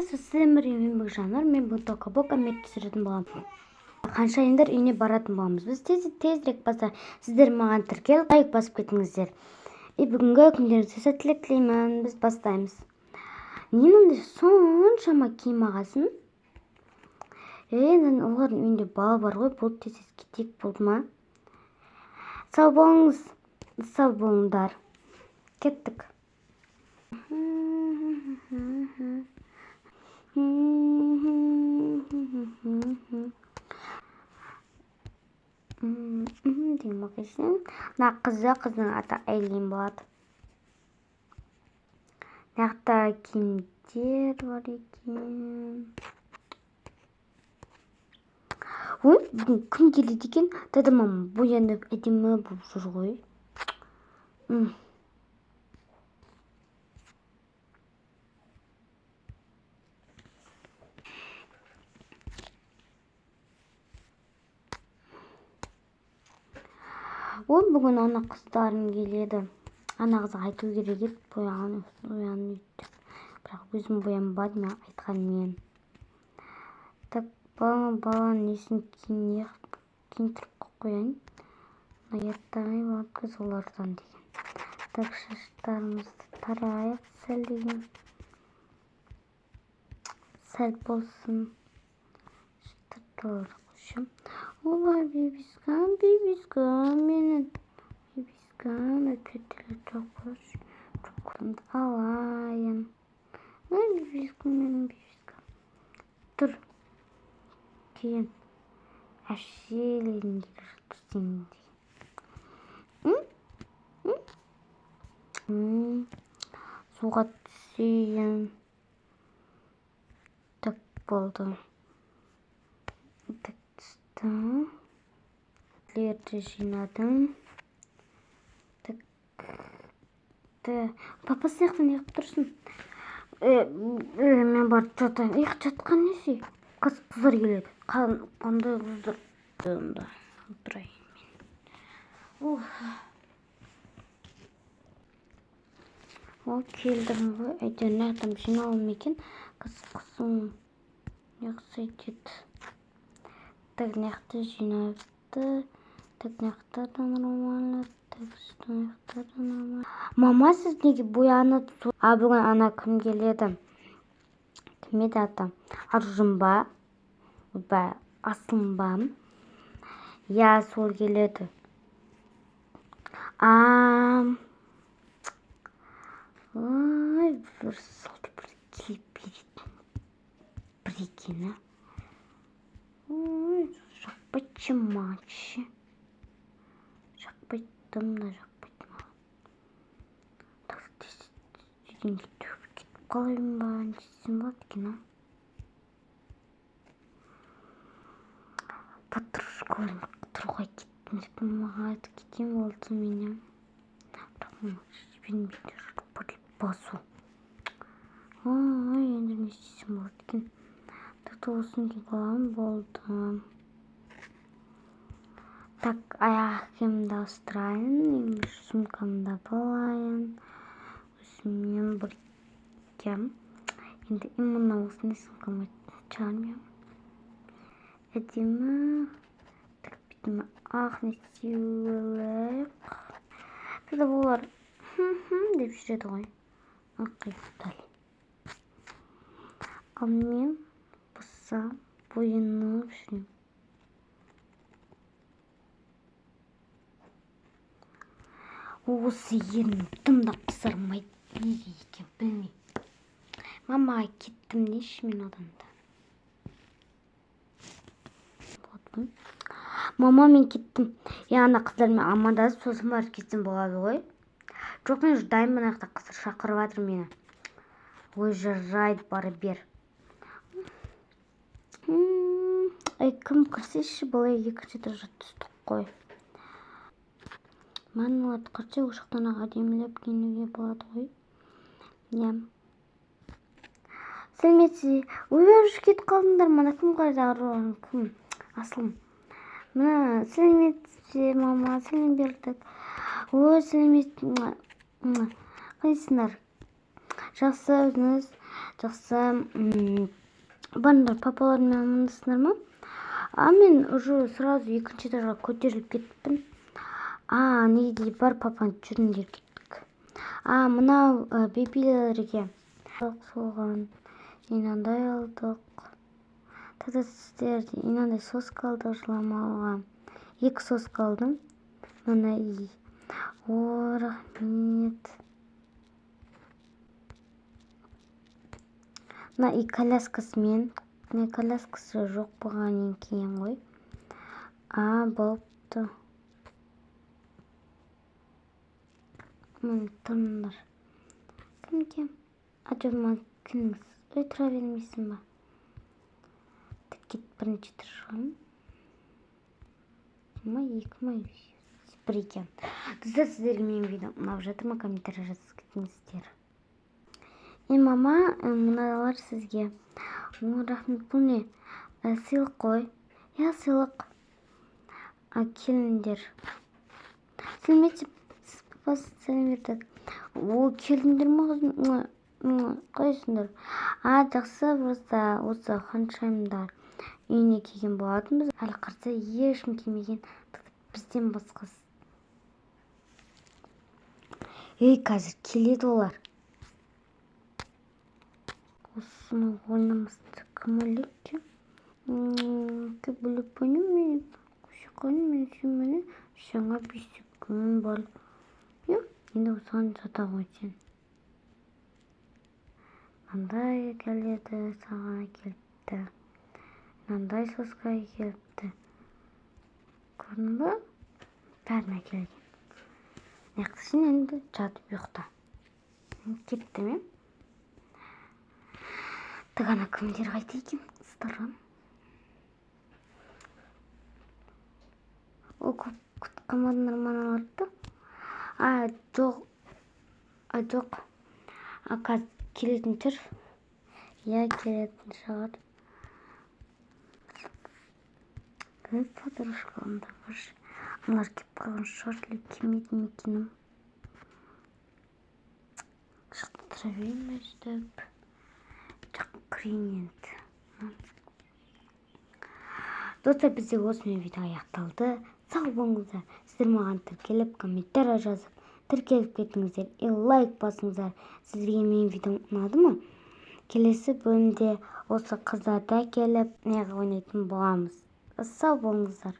Саламатсызбы, сіздермен бірге мен Жанар, мен бүгін Тока-Бок коммерция түсіретін боламын. Ханшайымдар үйіне баратын боламыз. Біз тезірек басар. Сіздер маған тіркеліп, лайк басып кетіңіздер. Бүгінгі күндеріңізге сәттілік тілеймін. Біз бастаймыз. Ненің соншама киім ағасын? Енді олардың үйінде бала бар ғой, бұл тез кетейік болды ма? Сау болыңыз, сау болыңдар. Кеттік. Деймін бақайсын. Мына қыздың аты Айлин болады. Нақта киімдер бар екен. Ой, бүгін күн келеді екен. Деді мама, боянып әдемі болып жүр ғой. Ой, бүгін ана қыздарым келеді. Ана қызға айту керек еді, боян үйді. Бірақ өзім боянбадым, айтқанмен. Так, баланың несін кейін тұрып қойайын. Аяттағай болады көз олардан деген. Так, шаштарымызды тарайық сәл деген. Сәл болсын. Шаштарды қойшым. Олай, бебиска, менің бебискам, өкетілі чоколымды алайын. Ой, бебискам, менің бебискам. Тұр. Кейін әшелейін жүрсен дейін. Суға түсейін. Так болды. Так түстім. Лерді жинадым. Так. Папа сияқты неғып тұрсын? Мен барып жатайын. Жатқан несі? Қыздар келеді. Қандай қыздар? Отырайын мен. Ол келдім ғой. Әйтеуір неғдам жиналым екен. Қызым неғысы етеді. Так, неғді жинапты. Так, неғді нормально. Так, неғді нормально. Мама, сіз неге боянып? Бүгін ана кім келеді? Кім еді аты? Аржын ба? Асылым ба? Я, сол келеді. Ой, бір салды бір келіп береді. Бір екені. Ой, жақпайтшы матчы. Жақпайтты мына жақпайтты ма. Дегенде төгіп кетіп қалайын ба, несін болады екен, Патрушка тұрғай кеттім. Маған айтып кеткен болды менен. Бірақ жібермейді жүріп басу. Ой, енді не істесем болады екен. Так, осыны киіп алам болды. Так, аяқ киімімді ауыстырайын. Сумкамды алайын. Өзіммен бірге. Енді мына осыны сумкама шығармайын. Әдемі. Так, бетіме ақ не істеуілік. Тағы олар деп жүреді ғой. Ақиқтай. Ал мен бұса бойынып жүрем. Осы ерім тымда қысырмайды. Неге екен білмей. Мама, кеттім неші мен адамда. Мама, мен кеттім. Ана қыздармен амандасып, сосын барып кетсем болады ғой. Жоқ, мен ждаймын, аяқта қыздар шақырып жатыр мені. Ой, жарайды, бары бер. Кім кірсеші, былай екінші тұржат түстік қой. Манылады қырчы ұшықтан әдемілеп киінуге болады ғой. Сәлеметсіз. Ой, жүріп кетіп қалдыңдар. Мана кім қайдағы кім? Асылым. Мына сәлеметсіз, мама, сәлем бердік. Ой, сәлеметсіз. Қайсыңдар? Жақсы, өзіңіз. Жақсы. Барыңдар, папалармен амандасыңдар ма? Мен уже сразу екінші этажға көтеріліп кеттім. Неге дейді, бар папаң жүріңдер кеттік. Мынау бебилерге соған инандай алдық. Тата сіздерде инандай соска алдық жыламауға. 2 соска алдым. Мына рахмет. Мына коляскасымен. Коляскасы жоқ болғаннан кейін ғой. Болыпты. Тұрыңдар. Кімге? Жоқ, кіміңіз? Тұра бермейсің ба? Кет бірінші тұршығым. 1 екен. Достар, сіздерге менің видеом ұнап жатыр ма? Комментарий жазып кетіңіздер. Мама, мыналар сізге. Рахмет, бұл не? Сыйлық қой. Сыйлық. Келіңдер. Сәлеметсіз, папасы сәлем бердік. Келіңдер ма? Қойсыңдар. Жақсы, осы ханшайымдар үйіне келген болатынбыз. Әлі қарса ешкім келмеген, бізден басқасы. Қазір келеді олар. Осыны ойнамасты кім өлікке? Кеп біліп бөні мен, қошыққаны мен сүймені жаңа бесіп күн бар. Енді осыған жата ғой сен. Мынандай келеді, саған келіпті. Мынандай соска келіпті. Көрдің ба? Бәріне келген. Неқтісін енді жатып ұйықта. Кетті ме? Тығана кімдер қайты екен? Қыстырған. Күтқамадыңдар маналарды? Жоқ. Қазір келетін тұр. Келетін шығар. Подружкалымдар бар. Аналар кеп қалған шығар, келмейді мекенім. Шықты тұра берейін өздіп. Жоқ, кірейін енді. Достар, бізде осымен видео аяқталды. Сау болыңыздар. Сіздер маған тіркеліп, комментарий жазып, тіркеліп кетіңіздер. Лайк басыңыздар. Сіздерге менің видеом ұнады ма? Келесі бөлімде осы қыздарда келіп, ойнайтын боламыз. Сау болыңыздар.